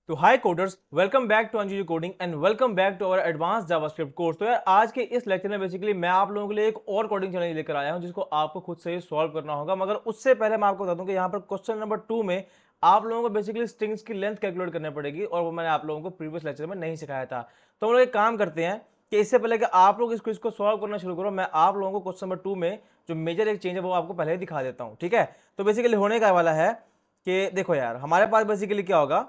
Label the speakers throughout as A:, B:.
A: तो hi coders, welcome back to Anju coding and welcome back to our advance JavaScript course. तो यार आज के इस लेक्चर में बेसिकली मैं आप लोगों के लिए एक और कोडिंग चैलेंज लेकर आया हूं जिसको आपको खुद से ही सॉल्व करना होगा। मगर उससे पहले मैं आपको बता दूं कि यहाँ पर क्वेश्चन नंबर 2 में आप लोगों को बेसिकली स्ट्रिंग्स की लेंथ कैलकुलेट करनी पड़ेगी और वो मैंने आप लोगों को प्रीवियस लेक्चर में नहीं सिखाया था। तो हम लोग एक काम करते हैं कि इससे पहले कि आप लोग इसको सॉल्व करना शुरू करो, मैं आप लोगों को क्वेश्चन नंबर 2 में जो मेजर एक चेंज है वो आपको पहले ही दिखा देता हूँ। ठीक है, तो बेसिकली होने का वाला है कि देखो यार, हमारे पास बेसिकली क्या होगा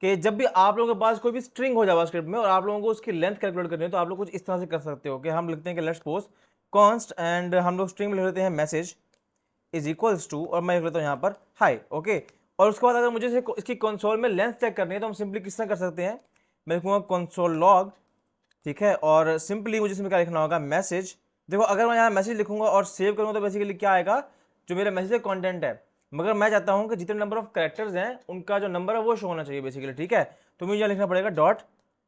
A: कि जब भी आप लोगों के पास कोई भी स्ट्रिंग हो जावास्क्रिप्ट में और आप लोगों को उसकी लेंथ कैलकुलेट करनी है तो आप लोग कुछ इस तरह से कर सकते हो कि हम लिखते हैं कि लेट्स सपोज कॉन्स्ट एंड हम लोग स्ट्रिंग में लिख लेते हैं मैसेज इज इक्वल्स टू और मैं लिख लेता हूँ यहाँ पर हाई। ओके, और उसके बाद अगर मुझे इसकी कंसोल में लेंथ चेक करनी है तो हम सिंपली किस तरह कर सकते हैं, मैं लिखूंगा कंसोल लॉग। ठीक है, और सिंपली मुझे इसमें क्या लिखना होगा, मैसेज। देखो अगर मैं यहाँ मैसेज लिखूंगा और सेव करूंगा तो बेसिकली क्या आएगा, जो मेरा मैसेज का कंटेंट है। मगर मैं चाहता हूं कि जितने नंबर ऑफ कैरेक्टर्स हैं उनका जो नंबर है वो शो होना चाहिए बेसिकली। ठीक है, तो मुझे यहाँ लिखना पड़ेगा डॉट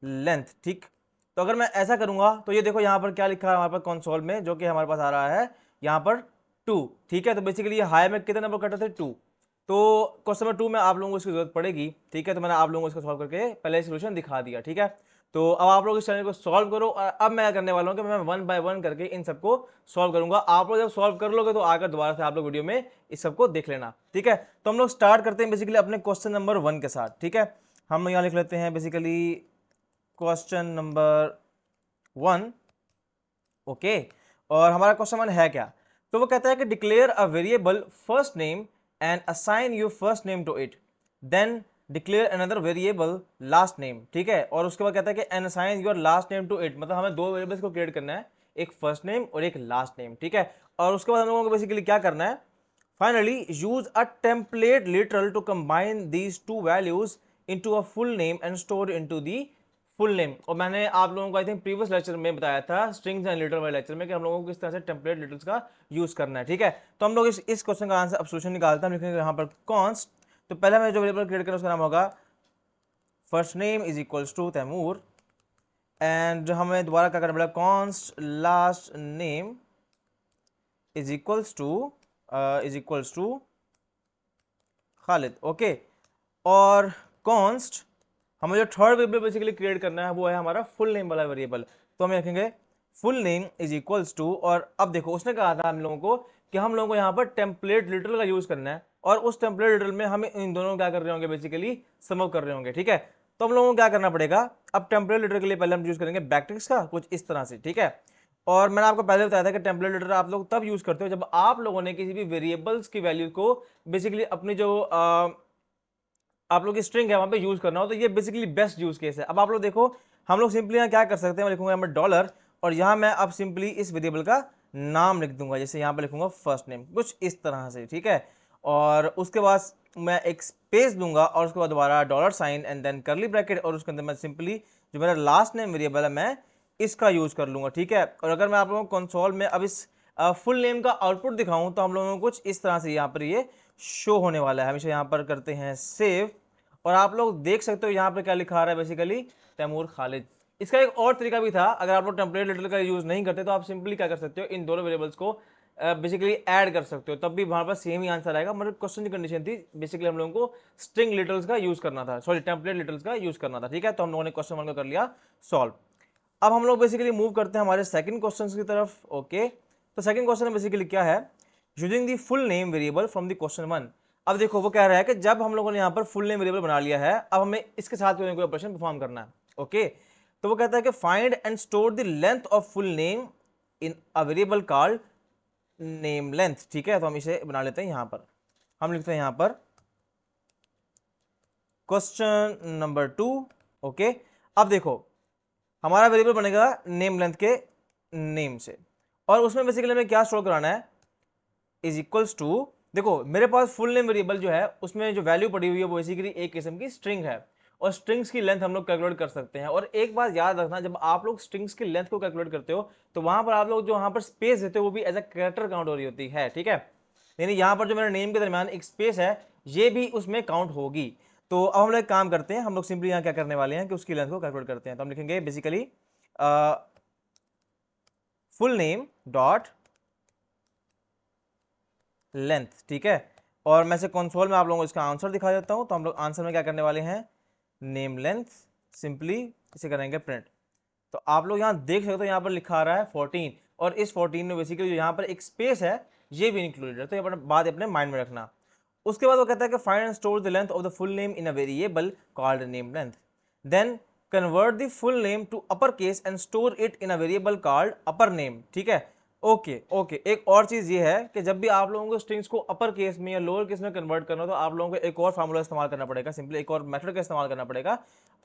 A: लेंथ। ठीक, तो अगर मैं ऐसा करूंगा तो ये देखो यहाँ पर क्या लिखा है हमारे पास कंसोल में, जो कि हमारे पास आ रहा है यहाँ पर 2। ठीक है, तो बेसिकली ये हाई में कितने नंबर कैरेक्टर थे, 2। तो क्वेश्चन नंबर 2 में आप लोगों को इसकी जरूरत पड़ेगी। ठीक है, तो मैंने आप लोगों को इसको सॉल्व करके पहले सोल्यूशन दिखा दिया। ठीक है, तो अब आप लोग इस चैनल को सॉल्व करो और अब मैं क्या करने वाला हूँ कि मैं वन बाय वन करके इन सबको सॉल्व करूंगा। आप लोग जब सॉल्व कर लोगे तो आकर दोबारा से आप लोग वीडियो में इस सबको देख लेना। ठीक है, तो हम लोग स्टार्ट करते हैं बेसिकली अपने क्वेश्चन नंबर 1 के साथ। ठीक है, हम यहाँ लिख लेते हैं बेसिकली क्वेश्चन नंबर 1। ओके, और हमारा क्वेश्चन 1 है क्या, तो वो कहता है कि declare a variable first name and assign your first name to it, then declare another variable last name. ठीक है, और उसके बाद कहता है कि and assign your last name to it, मतलब हमें दो वेरिएबल्स को क्रिएट करना है, एक फर्स्ट नेम और एक लास्ट नेम। ठीक है, और उसके बाद हम लोगों को बेसिकली क्या करना है, finally use a template literal to combine these two values into a full name and store into the full name. और मैंने आप लोगों को आई थिंक प्रीवियस लेक्चर में बताया था स्ट्रिंग्स एंड लिटरल वाले लेक्चर में कि हम लोगों को किस तरह से टेम्पलेट लिटरल्स का यूज करना है। ठीक है, तो हम लोग इस क्वेश्चन का आंसर अब सोल्यूशन निकालते हैं। हम लिखेंगे यहाँ पर कॉन्स्ट, तो पहले मैं जो वेरिएबल क्रिएट करें उसका नाम होगा first name is equals to Taimur, and हमें दोबारा क्या करना पड़ेगा, const last name is equals to Khalid. Okay, और कॉन्स्ट हमें जो थर्ड वेरिएबल बेसिकली क्रिएट करना है वो है हमारा फुल नेम वाला वेरिएबल। तो हम लिखेंगे full name is equals to, और अब देखो उसने कहा था हम लोगों को कि हम लोगों को यहाँ पर टेम्पलेट लिटरल का यूज करना है और उस टेम्पलेट लिटरल में हम इन दोनों क्या कर रहे होंगे, बेसिकली सम अप कर रहे होंगे। ठीक है, तो हम लोगों को क्या करना पड़ेगा, अब टेम्पलेट लिटरल के लिए पहले हम यूज करेंगे बैकटिक्स का कुछ इस तरह से। ठीक है, और मैंने आपको पहले बताया था कि टेम्पलेट लिटरल आप लोग तब यूज करते हो जब आप लोगों ने किसी भी वेरिएबल्स की वैल्यू को बेसिकली अपनी जो आप लोग की स्ट्रिंग है वहां पे यूज करना हो, तो ये बेसिकली बेस्ट यूज केस है। अब आप लोग देखो हम लोग सिंपली यहाँ क्या कर सकते हैं, मैं लिखूंगा यहाँ पर डॉलर और यहाँ मैं अब सिंपली इस वेरिएबल का नाम लिख दूंगा, जैसे यहाँ पे लिखूंगा फर्स्ट नेम, कुछ इस तरह से। ठीक है, और उसके बाद मैं एक स्पेस दूंगा और उसके बाद दोबारा dollar sign and then curly bracket, और उसके अंदर मैं सिंपली जो मेरा लास्ट नेम वेरिएबल है मैं इसका यूज कर लूंगा। ठीक है, और अगर मैं आप लोगों को कंसोल में अब इस फुल नेम का आउटपुट दिखाऊं तो हम लोगों को कुछ इस तरह से यहाँ पर ये शो होने वाला है। हमेशा यहाँ पर करते हैं सेव, और आप लोग देख सकते हो यहाँ पे क्या लिखा रहा है, बेसिकली तैमूर खालिद। इसका एक और तरीका भी था, अगर आप लोग टेम्पलेट लिटरल का यूज नहीं करते तो आप सिंपली क्या कर सकते हो, इन दोनों वेरिएबल्स को बेसिकली ऐड कर सकते हो, तब भी हमारे पास सेम ही आंसर आएगा। मतलब क्वेश्चन की कंडीशन थी बेसिकली हम लोगों को स्ट्रिंग लिटरल्स का यूज करना था, सॉरी टेम्पलेट लिटरल्स का यूज करना था। ठीक है, तो हम लोगों ने क्वेश्चन 1 को कर लिया सॉल्व। अब हम लोग बेसिकली मूव करते हैं हमारे सेकंड क्वेश्चन की तरफ। ओके, तो सेकंड क्वेश्चन बेसिकली क्या है, using the full name variable from the question 1। अब देखो वो कह रहा है कि जब हम लोगों ने यहाँ पर फुल नेम वेरिएबल बना लिया है, अब हमें इसके साथ कोई ऑपरेशन परफॉर्म करना है। ओके, तो वो कहता है कि find and store the length of full name in a variable called name length. ठीक है, तो हम इसे बना लेते हैं, यहाँ पर हम लिखते हैं यहाँ पर क्वेश्चन नंबर 2। ओके, अब देखो हमारा वेरिएबल बनेगा नेम लेंथ के नेम से, और उसमें बेसिकली हमें क्या स्टोर कराना है, इज इक्वल्स टू, देखो मेरे पास फुल नेम वेरिएबल जो है उसमें जो वैल्यू पड़ी हुई है वो बेसिकली एक किस्म की स्ट्रिंग है, और स्ट्रिंग्स की लेंथ हम लोग कैलकुलेट कर सकते हैं। और एक बात याद रखना, जब आप लोग स्ट्रिंग्स की लेंथ को कैलकुलेट करते हो तो वहां पर आप लोग जो वहां पर स्पेस देते हो वो भी एज अ कैरेक्टर काउंट हो रही होती है। ठीक है, यानी यहाँ पर जो मेरे नेम के दरमियान एक स्पेस है ये भी उसमें काउंट होगी। तो अब हम लोग एक काम करते हैं, हम लोग सिंपली यहाँ क्या करने वाले हैं कि उसकी लेंथ को कैलकुलेट करते हैं। तो हम लिखेंगे basically full name dot length. ठीक है, और मैं से कंसोल में आप लोगों को इसका आंसर दिखा देता हूं। तो हम लोग आंसर में क्या करने वाले हैं, नेम लेंथ, सिंपली इसे करेंगे प्रिंट। तो आप लोग यहाँ देख सकते हो यहाँ पर लिखा आ रहा है 14, और इस 14 में बेसिकली यहाँ पर एक स्पेस है ये भी इंक्लूडेड है, तो ये बात अपने माइंड में रखना। उसके बाद वो कहता है कि find and store the length of the full name in a variable called name length, then convert the full name to upper case and store it in a variable called upper name. ठीक है, okay okay. एक और चीज ये है कि जब भी आप लोगों को स्ट्रिंग्स को अपर केस में या लोअर केस में कन्वर्ट करना हो तो आप लोगों को एक और फार्मूला इस्तेमाल करना पड़ेगा, सिंपली एक और मेथड का इस्तेमाल करना पड़ेगा।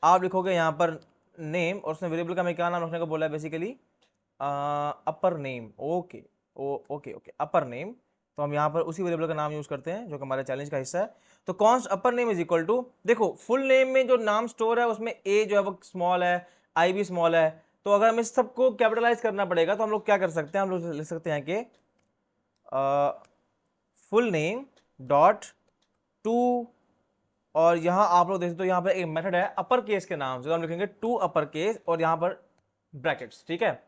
A: आप लिखोगे यहाँ पर नेम और उसने वेरिएबल का मैं क्या नाम रखने को बोला है, basically upper name. Okay okay okay, upper name. तो हम यहाँ पर उसी वेरिएबल का नाम यूज करते हैं जो कि हमारे चैलेंज का हिस्सा है। तो const upper name is equal to, देखो फुल नेम में जो नाम स्टोर है उसमें ए जो है वो स्मॉल है, आई भी स्मॉल है, तो अगर हमें सबको कैपिटलाइज करना पड़ेगा तो हम लोग क्या कर सकते हैं, हम लोग लिख सकते हैं कि फुल नेम डॉट टू, और यहाँ आप लोग देख सकते हो यहाँ पर एक मेथड है अपर केस के नाम से, तो हम लिखेंगे टू अपर केस और यहाँ पर ब्रैकेट्स। ठीक है,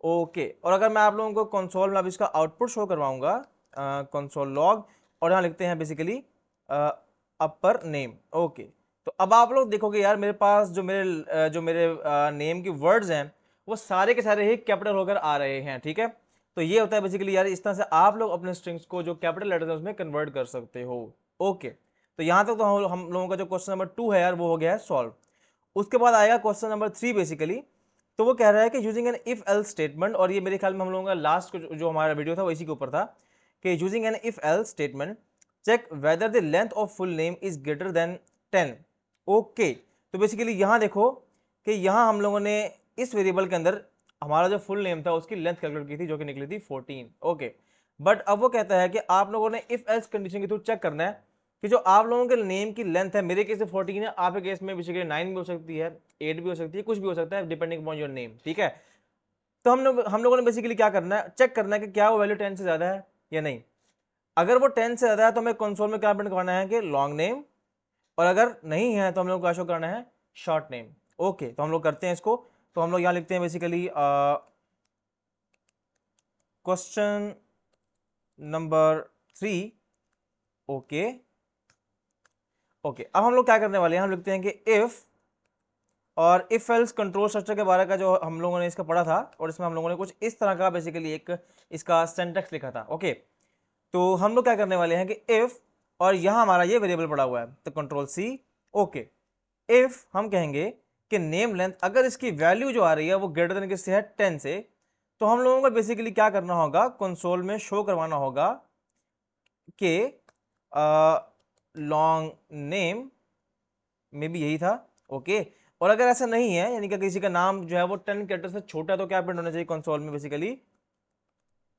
A: ओके। और अगर मैं आप लोगों को कंसोल में अब इसका आउटपुट शो करवाऊंगा, कंसोल लॉग, और यहाँ लिखते हैं बेसिकली अपर नेम। ओके, तो अब आप लोग देखोगे यार मेरे पास जो मेरे नेम की वर्ड्स हैं वो सारे के सारे ही कैपिटल होकर आ रहे हैं। ठीक है, तो ये होता है बेसिकली यार, इस तरह से आप लोग अपने स्ट्रिंग्स को जो कैपिटल लेटर्स हैं उसमें कन्वर्ट कर सकते हो। ओके, तो यहाँ तक तो हम लोगों का जो क्वेश्चन नंबर 2 है यार वो हो गया है सॉल्व। उसके बाद आएगा क्वेश्चन नंबर 3 बेसिकली। तो वो कह रहा है कि using an if else statement, और ये मेरे ख्याल में हम लोगों का लास्ट जो हमारा वीडियो था वो इसी के ऊपर था कि using an if else statement check whether the length of full name is greater than 10। Okay, तो बेसिकली यहाँ देखो कि यहाँ हम लोगों ने इस वेरिएबल के अंदर हमारा जो फुल नेम था उसकी लेंथ कैलकुलेट की थी जो कि निकली थी 14। ओके, बट अब वो कहता है कि आप लोगों ने इफ एल्स कंडीशन के थ्रू चेक करना है कि जो आप लोगों के नेम की लेंथ है, मेरे केस में 14 है, आपके केस में बेसिकली 9 भी हो सकती है, 8 भी हो सकती है, कुछ भी हो सकता है डिपेंडिंग अपॉन योर नेम। ठीक है, तो हम लोगों ने बेसिकली क्या करना है, चेक करना है कि क्या वो वैल्यू 10 से ज्यादा है या नहीं। अगर वो 10 से ज्यादा है तो हमें कंसोल में क्या प्रिंट करना है कि लॉन्ग नेम, और अगर नहीं है तो हम लोग को क्या शो करना है, शॉर्ट नेम। ओके, तो हम लोग करते हैं इसको। तो हम लोग यहाँ लिखते हैं basically question number 3। Okay okay, अब हम लोग क्या करने वाले हैं, हम लिखते हैं कि इफ, और इफ एल्स कंट्रोल स्ट्रक्चर के बारे का जो हम लोगों ने इसका पढ़ा था, और इसमें हम लोगों ने कुछ इस तरह का बेसिकली एक इसका सिंटैक्स लिखा था। ओके, तो हम लोग क्या करने वाले हैं कि इफ, और यहां हमारा ये वेरिएबल पड़ा हुआ है तो कंट्रोल सी। ओके, इफ हम कहेंगे कि नेम लेंथ अगर इसकी वैल्यू जो आ रही है वो ग्रेटर देन किससे है, 10 से, तो हम लोगों को बेसिकली क्या करना होगा, कंसोल में शो करवाना होगा कि लॉन्ग नेम में भी यही था। ओके, और अगर ऐसा नहीं है, यानी कि किसी का नाम जो है वो 10 कैरेक्टर से छोटा है, तो क्या प्रिंट होना चाहिए कंसोल में, बेसिकली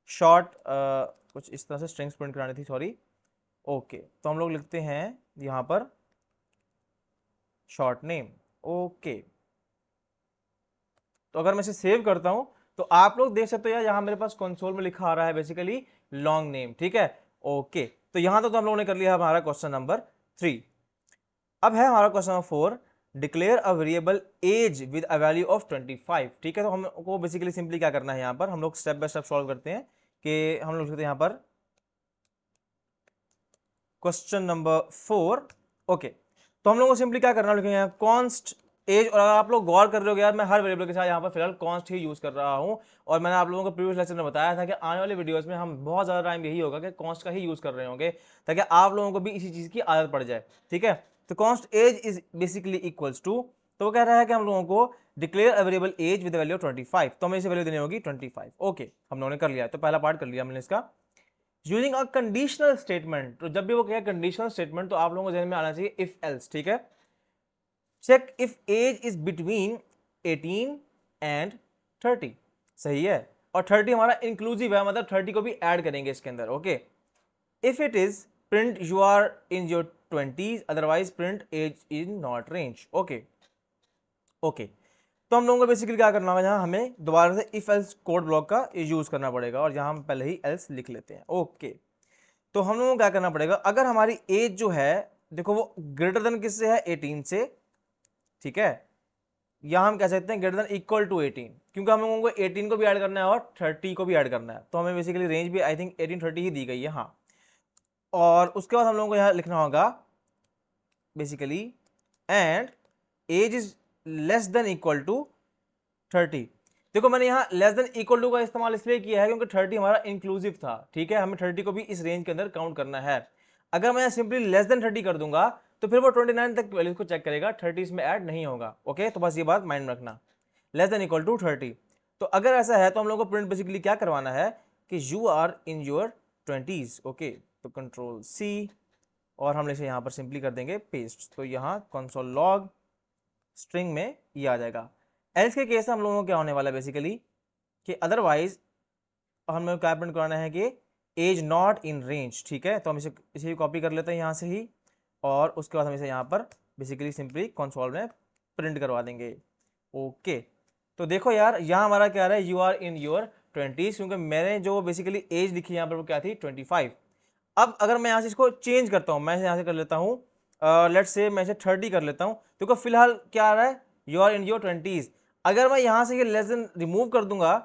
A: शॉर्ट, कुछ इस तरह से स्ट्रिंग्स प्रिंट करानी थी, सॉरी। ओके, तो हम लोग लिखते हैं यहां पर शॉर्ट नेम। ओके, तो अगर मैं इसे सेव करता हूं तो आप लोग देख सकते हो यार यहाँ मेरे पास कंसोल में लिखा आ रहा है बेसिकली लॉन्ग नेम। ठीक है, ओके, तो यहां तक तो हम लोगों ने कर लिया हमारा क्वेश्चन नंबर 3। अब है हमारा question number 4, declare a variable age with a value of 25। ठीक है, तो हमको बेसिकली सिंपली क्या करना है, यहाँ पर हम लोग स्टेप बाय स्टेप सॉल्व करते हैं कि हम लोग यहाँ पर क्वेश्चन नंबर 4। ओके, तो हम लोग को सिंपली क्या करना है, लिखेंगे कॉन्स्ट एज, और अगर आप लोग गौर कर रहे हो यार मैं हर वेरिएबल के साथ यहाँ पर फिलहाल कॉन्स्ट ही यूज कर रहा हूँ, और मैंने आप लोगों को प्रीवियस लेक्चर में बताया था कि आने वाले वीडियोस में हम बहुत ज्यादा टाइम यही होगा कि कॉन्स्ट का ही यूज कर रहे होंगे ताकि आप लोगों को भी इसी चीज की आदत पड़ जाए। ठीक है, तो const age is basically equals to, तो वो कह रहा है कि हम लोगों को declare a variable age with value 25, तो हमें इसे वैल्यू देनी होगी 25। ओके, हम लोगों ने कर लिया, तो पहला पार्ट कर लिया हमने इसका। यूजिंग अ कंडीशनल स्टेटमेंट, तो जब भी वो कहे कंडीशनल स्टेटमेंट तो आप लोगों को ध्यान में आना चाहिए इफ एल्स। ठीक है, check if age is between 18 and 30, सही है, और 30 हमारा इंक्लूसिव है, मतलब 30 को भी ऐड करेंगे इसके अंदर। Okay, if it is print you are in your 20s, otherwise print age in not range. Okay okay, तो हम लोगों को बेसिकली क्या करना होगा, यहाँ हमें दोबारा से इफ एल्स कोड ब्लॉक का यूज करना पड़ेगा, और यहाँ हम पहले ही एल्स लिख लेते हैं। ओके, तो हम लोगों को क्या करना पड़ेगा, अगर हमारी एज जो है देखो वो ग्रेटर देन किससे है, 18 से। ठीक है, या हम कह सकते हैं ग्रेटर देन इक्वल टू 18, क्योंकि हम लोगों को 18 को भी ऐड करना है और 30 को भी ऐड करना है, तो हमें बेसिकली रेंज भी आई थिंक 18-30 ही दी गई है। हाँ, और उसके बाद हम लोगों को यहाँ लिखना होगा basically and age is less than equal to 30। देखो मैंने यहाँ लेस देन इक्वल टू का इस्तेमाल इसलिए किया है क्योंकि 30 हमारा इंक्लूसिव था, ठीक है, हमें 30 को भी इस रेंज के अंदर काउंट करना है। अगर मैं सिंपली लेस देन 30 कर दूंगा तो फिर वो 29 तक वैल्यूज को चेक करेगा, 30 इसमें ऐड नहीं होगा। ओके, तो बस ये बात माइंड में रखना, लेस देन इक्वल टू 30। तो अगर ऐसा है तो हम लोग को प्रिंट बेसिकली क्या करवाना है कि you are in your 20s। Okay, तो कंट्रोल सी और हम इसे यहाँ पर सिंपली कर देंगे पेस्ट, तो यहाँ कंसोल लॉग स्ट्रिंग में ये आ जाएगा। एल्स के केस में हम लोगों को क्या होने वाला है बेसिकली कि अदरवाइज हमें क्या प्रिंट कराना है कि एज नॉट इन रेंज, ठीक है। तो हम इसे भी कॉपी कर लेते हैं यहाँ से ही और उसके बाद हम इसे यहाँ पर बेसिकली सिंपली कंसोल में प्रिंट करवा देंगे। ओके, तो देखो यार यहाँ हमारा क्या रहा है, you are in your 20s, क्योंकि मैंने जो बेसिकली एज लिखी यहाँ पर वो क्या थी 25। अब अगर मैं यहाँ से इसको चेंज करता हूँ, मैं यहाँ से कर लेता हूँ लेट्स से मैं इसे 30 कर लेता हूँ, तो फिलहाल क्या आ रहा है, you are in your 20s। अगर मैं यहाँ से ये लेस देन रिमूव कर दूंगा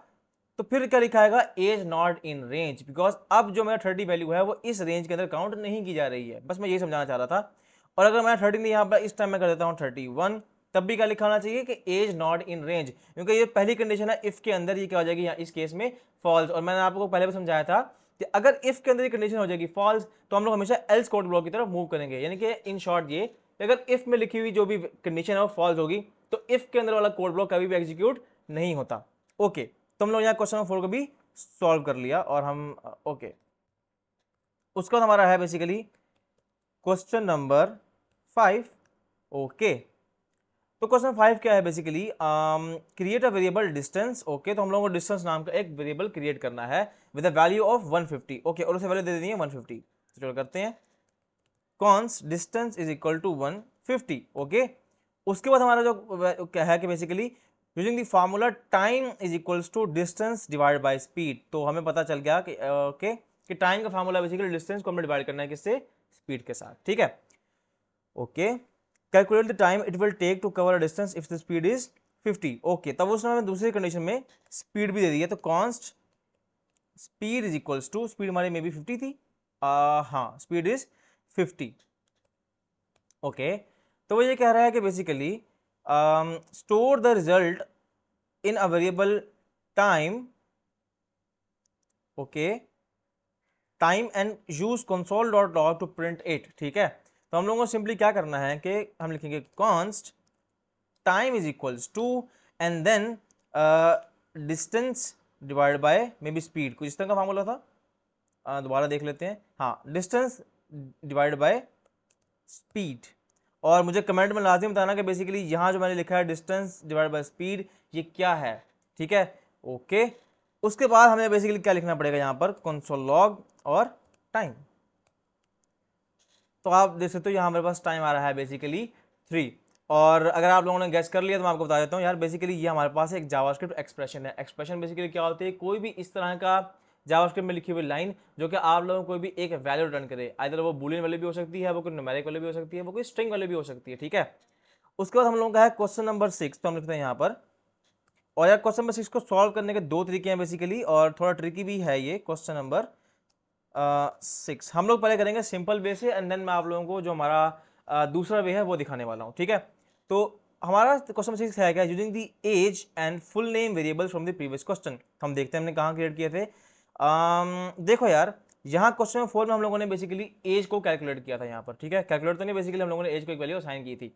A: तो फिर क्या लिखाएगा, as not in range, because अब जो मेरा 30 वैल्यू है वो इस रेंज के अंदर काउंट नहीं की जा रही है। बस मैं ये समझाना चाह रहा था। और अगर मैं 30 नहीं यहाँ पर इस टाइम में कर देता हूँ 31, तब भी क्या लिखाना चाहिए कि एज नॉट इन रेंज, क्योंकि ये पहली कंडीशन है इफ के अंदर, ये क्या हो जाएगी यहाँ इस केस में फॉल्स। और मैंने आपको पहले भी समझाया था कि अगर इफ के अंदर ये कंडीशन हो जाएगी फॉल्स तो हम लोग हमेशा एल्स कोड ब्लॉक की तरफ मूव करेंगे। यानी कि इन शॉर्ट ये अगर इफ में लिखी हुई जो भी कंडीशन है वो फॉल्स होगी तो इफ के अंदर वाला कोड ब्लॉक कभी भी एग्जीक्यूट नहीं होता। ओके, तो हम लोग यहाँ क्वेश्चन नंबर 4 को भी सॉल्व कर लिया और हम ओके, उसके बाद हमारा है बेसिकली क्वेश्चन नंबर 5। ओके, तो क्वेश्चन 5 क्या है basically, create a variable distance. Okay, तो हम लोगों को डिस्टेंस नाम का एक वेरिएबल क्रिएट करना है with a value of 150। Okay, और उसे वैल्यू दे देनी है 150। तो चलो करते हैं, const distance is equal to 150। Okay, उसके बाद हमारा जो क्या है कि basically using the formula time is equals to distance divide by speed. तो हमें पता चल गया कि ओके कि टाइम का फार्मूला बेसिकली डिस्टेंस को हमें डिवाइड करना है किससे, स्पीड के साथ, ठीक है। Okay, calculate the time it will take to cover a distance if the speed is 50। Okay, तब उसने हमें दूसरी कंडीशन में स्पीड भी दे दी है, तो const speed is equals to, speed हमारी मे बी 50 थी, हाँ स्पीड इज 50। ओके, तो वो ये कह रहा है कि basically store the result in a variable time. Okay, time and use console dot log to print it, ठीक है। तो हम लोगों को सिंपली क्या करना है कि हम लिखेंगे const time is equals to and then distance divide by maybe speed, कुछ इस तरह का फार्मूला था, दोबारा देख लेते हैं। हाँ, डिस्टेंस डिवाइड बाय स्पीड। और मुझे कमेंट में लाजिम बताना कि बेसिकली यहाँ जो मैंने लिखा है डिस्टेंस डिवाइड बाय स्पीड ये क्या है, ठीक है। ओके, उसके बाद हमें बेसिकली क्या लिखना पड़ेगा यहाँ पर, कंसोल लॉग और टाइम। तो आप देख सकते हो यहाँ हमारे पास टाइम आ रहा है बेसिकली 3। और अगर आप लोगों ने गेस कर लिया तो मैं आपको बता देता हूँ यार, बेसिकली ये हमारे पास एक जावास्क्रिप्ट एक्सप्रेशन है। एक्सप्रेशन बेसिकली क्या होती है, कोई भी इस तरह का जावास्क्रिप्ट में लिखी हुई लाइन जो कि आप लोगों को कोई भी एक वैल्यू रिटर्न करे, आइदर वो बूलियन वाली भी हो सकती है, वो कोई न्यूमेरिक वाली भी हो सकती है, वो कोई स्ट्रिंग वाली भी हो सकती है, ठीक है। उसके बाद हम लोगों का है क्वेश्चन नंबर 6, तो हम लिखते हैं यहाँ पर। और यार क्वेश्चन नंबर 6 को सॉल्व करने के दो तरीके हैं बेसिकली, और थोड़ा ट्रिकी भी है ये क्वेश्चन नंबर 6। हम लोग पहले करेंगे सिंपल वे से एंड देन मैं आप लोगों को जो हमारा दूसरा वे है वो दिखाने वाला हूँ, ठीक है। तो हमारा क्वेश्चन 6 है क्या, using the age and full name variable from the previous question. हम देखते हैं हमने कहाँ क्रिएट किए थे। देखो यार, यहाँ क्वेश्चन नंबर 4 में हम लोगों ने बेसिकली एज को कैलकुलेट किया था यहाँ पर, ठीक है। कैलकुलेट तो नहीं, बेसिकली हम लोगों ने एज को एक वैल्यू असाइन की थी,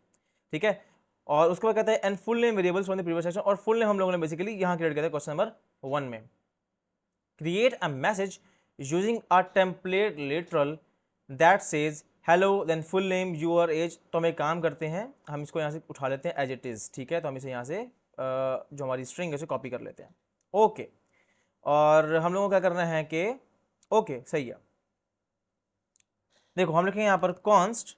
A: ठीक है। और उसके बाद कहता है and full name variables from the previous section, और फुल नेम हम लोगों ने बेसिकली यहाँ क्रिएट किया था क्वेश्चन नंबर 1 में। Create a message using a template literal that says hello then full name your age. तो हम एक काम करते हैं, हम इसको यहाँ से उठा लेते हैं एज इट इज़, ठीक है। तो हम इसे यहाँ से जो हमारी स्ट्रिंग है उसे कॉपी कर लेते हैं। ओके, और हम लोगों को क्या करना है कि ओके सही है, देखो हम लिखेंगे यहाँ पर const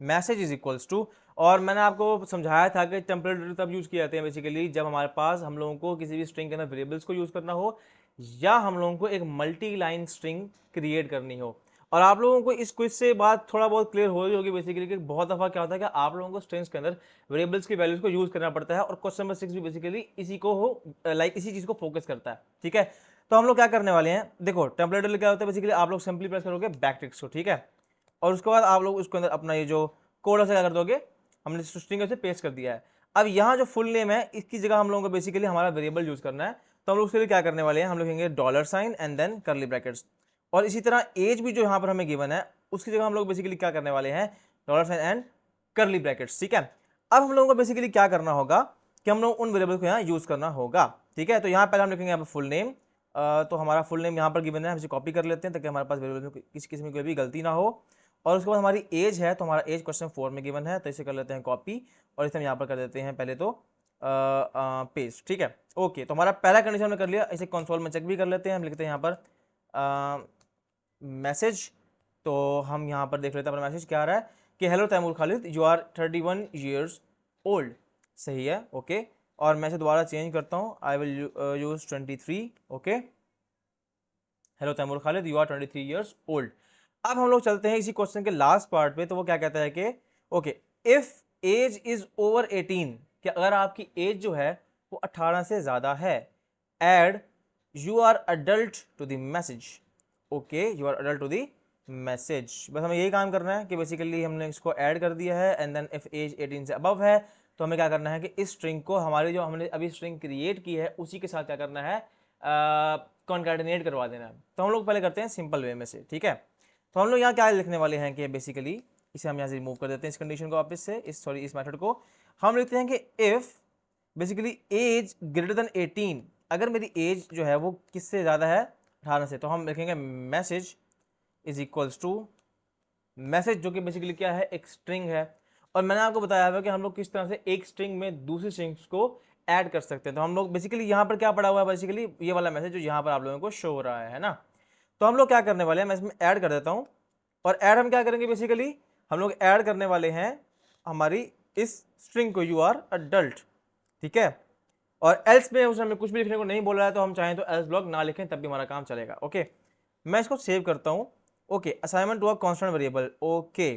A: message is equals to, और मैंने आपको समझाया था कि टेम्पलेट तब यूज किए जाते हैं बेसिकली जब हमारे पास हम लोगों को किसी भी स्ट्रिंग के अंदर वेरिएबल्स को यूज करना हो या हम लोगों को एक मल्टी लाइन स्ट्रिंग क्रिएट करनी हो। और आप लोगों को इस क्विज से बात थोड़ा बहुत क्लियर हो रही होगी बेसिकली कि बहुत दफा क्या होता है कि आप लोगों को स्ट्रिंग्स के अंदर वेरिएबल्स की वैल्यूज को यूज करना पड़ता है, और क्वेश्चन नंबर 6 भी बेसिकली इसी को हो लाइक इसी चीज को फोकस करता है, ठीक है। तो हम लोग क्या करने वाले हैं, देखो टेम्पलेट क्या होता है बेसिकली, आप लोग सिंपली प्रेस करोगे बैक टिक्स को, ठीक है। और उसके बाद आप लोग उसके अंदर अपना ये जो कोड है क्या कर दोगे, हमने स्ट्रिंग उसे पेस्ट कर दिया है। अब यहाँ जो फुल नेम है इसकी जगह हम लोगों को बेसिकली हमारा वेरिएबल यूज करना है, तो हम लोग उसके लिए क्या करने वाले हैं, हम लोग लिखेंगे $साइन एंड देन करली ब्रैकेट्स। और इसी तरह एज भी जो यहाँ पर हमें गिवन है उसकी जगह हम लोग बेसिकली क्या करने वाले हैं, $साइन एंड करली ब्रैकेट्स। ठीक है, अब हम लोगों को बेसिकली क्या करना होगा कि हम लोग उन वेरिएबल को यहाँ यूज करना होगा। ठीक है, तो यहाँ पहले हम लिखेंगे यहाँ पर फुल नेम, तो हमारा फुल नेम यहाँ पर गिवन है, हम इसे कॉपी कर लेते हैं ताकि हमारे पास वेरिएबल में किसी किस्म की कोई भी गलती ना हो। और उसके बाद हमारी एज है, तो हमारा एज क्वेश्चन 4 में गिवन है, तो इसे कर लेते हैं कॉपी और इसे हम यहाँ पर कर देते हैं पहले तो पेस्ट। ठीक है, ओके, तो हमारा पहला कंडीशन हमने कर लिया। इसे कंसोल में चेक भी कर लेते हैं, हम लिखते हैं यहाँ पर मैसेज, तो हम यहाँ पर देख लेते हैं अपना मैसेज क्या आ रहा है कि hello Taimur Khalid, you are 31 years old। सही है, ओके, और मैं इसे दोबारा चेंज करता हूँ, I will use 23। Okay, hello Taimur Khalid, you are 23 years old। अब हम लोग चलते हैं इसी क्वेश्चन के लास्ट पार्ट पे, तो वो क्या कहता है कि okay, if age is over 18, कि अगर आपकी एज जो है वो 18 से ज़्यादा है, add you are adult to the message. Okay, you are adult to the message, बस हमें यही काम करना है कि बेसिकली हमने इसको ऐड कर दिया है। एंड देन इफ एज 18 से अबव है तो हमें क्या करना है कि इस स्ट्रिंग को हमारी जो हमने अभी स्ट्रिंग क्रिएट की है उसी के साथ क्या करना है, कॉन्कैटिनेट करवा देना है। तो हम लोग पहले करते हैं सिंपल वे में से। ठीक है, तो हम लोग यहाँ क्या लिखने वाले हैं कि बेसिकली इसे हम यहाँ से रिमूव कर देते हैं इस कंडीशन को वापस से, इस मेथड को हम लिखते हैं कि if basically age greater than 18, अगर मेरी एज जो है वो किससे ज़्यादा है, 18 से, तो हम लिखेंगे message is equals to message, जो कि बेसिकली क्या है, एक स्ट्रिंग है। और मैंने आपको बताया हुआ कि हम लोग किस तरह से एक स्ट्रिंग में दूसरी स्ट्रिंग्स को ऐड कर सकते हैं। तो हम लोग बेसिकली यहाँ पर क्या पड़ा हुआ है, बेसिकली ये वाला मैसेज जो यहाँ पर आप लोगों को शो हो रहा है ना। तो हम लोग क्या करने वाले हैं, मैं इसमें ऐड कर देता हूँ, और ऐड हम क्या करेंगे, बेसिकली हम लोग ऐड करने वाले हैं हमारी इस स्ट्रिंग को, यू आर अडल्ट। ठीक है, और एल्स में उसने हमें कुछ भी लिखने को नहीं बोला है, तो हम चाहें तो एल्स ब्लॉक ना लिखें तब भी हमारा काम चलेगा। ओके, मैं इसको सेव करता हूँ। Okay, assignment to a constant variable. Okay,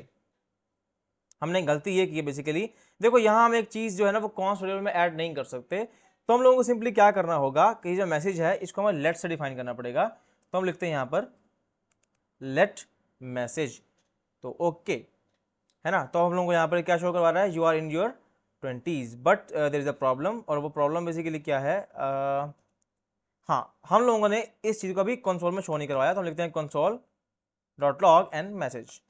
A: हमने गलती ये की है बेसिकली, देखो यहाँ हम एक चीज़ जो है ना वो कांस्ट वेरिएबल में ऐड नहीं कर सकते, तो हम लोगों को सिंपली क्या करना होगा कि जो मैसेज है इसको हमें लेट से डिफाइन करना पड़ेगा। तो हम लिखते हैं यहाँ पर लेट मैसेज, तो ओके है ना। तो हम लोगों को यहाँ पर क्या शो करवा रहा है, you are in your 20s, but there is a problem, और वो प्रॉब्लम बेसिकली क्या है, हाँ, हम लोगों ने इस चीज़ को अभी कंसोल में शो नहीं करवाया, तो हम लिखते हैं console dot log and message.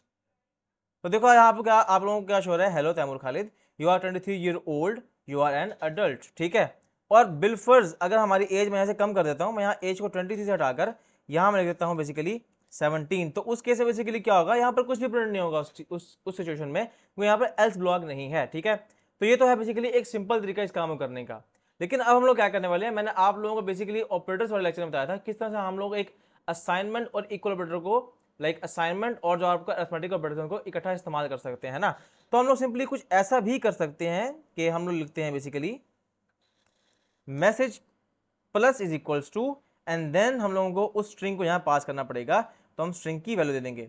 A: तो देखो यहाँ पर क्या आप लोगों को क्या शो हो रहा है, hello Taimur Khalid, you are 23 year old, you are an adult. ठीक है, और बिलफर्ज अगर हमारी एज मैं यहाँ से कम कर देता हूँ, मैं यहाँ एज को 23 से हटाकर यहाँ मैं लिख देता हूँ बेसिकली 17, तो उस केस में बेसिकली क्या होगा, यहाँ पर कुछ भी प्रिंट नहीं होगा उस सिचुएशन में, वो यहाँ पर एल्स ब्लॉक नहीं है। ठीक है, तो ये तो है बेसिकली एक सिंपल तरीका इस काम को करने का। लेकिन अब हम लोग क्या करने वाले हैं, मैंने आप लोगों को बेसिकली ऑपरेटर्स वाले लेक्चर में बताया था किस तरह से हम लोग एक असाइनमेंट और इक्वल ऑपरेटर को, लाइक असाइनमेंट और जो आपका अरिथमेटिक ऑपरेटर को इकट्ठा इस्तेमाल कर सकते हैं ना। तो हम लोग सिंपली कुछ ऐसा भी कर सकते हैं कि हम लोग लिखते हैं basically message plus is equals to, and then हम लोगों को उस स्ट्रिंग को यहाँ पास करना पड़ेगा, तो हम स्ट्रिंग की वैल्यू दे देंगे।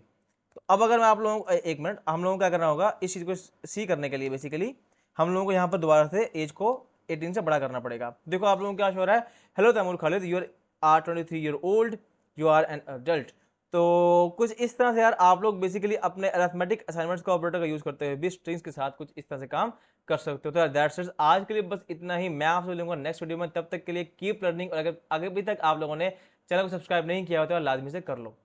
A: तो अब अगर मैं आप लोगों को एक मिनट, हम लोगों को क्या करना होगा, इस चीज़ को सी करने के लिए बेसिकली हम लोगों को यहाँ पर दोबारा से एज को 18 से बड़ा करना पड़ेगा। देखो आप लोगों को क्या शो हो रहा है, hello Taimur Khalid, you are 23 year old, you are an adult. तो कुछ इस तरह से यार आप लोग बेसिकली अपने अरिथमेटिक असाइनमेंट्स का ऑपरेटर का यूज करते हुए भी स्ट्रिंग्स के साथ कुछ इस तरह से काम कर सकते हो। तो यार दैट्स इट, आज के लिए बस इतना ही। मैं आपसे मिलूंगा नेक्स्ट वीडियो में, तब तक के लिए कीप लर्निंग। और अगर अभी तक आप लोगों ने चैनल को सब्सक्राइब नहीं किया हो तो लाजमी से कर लो।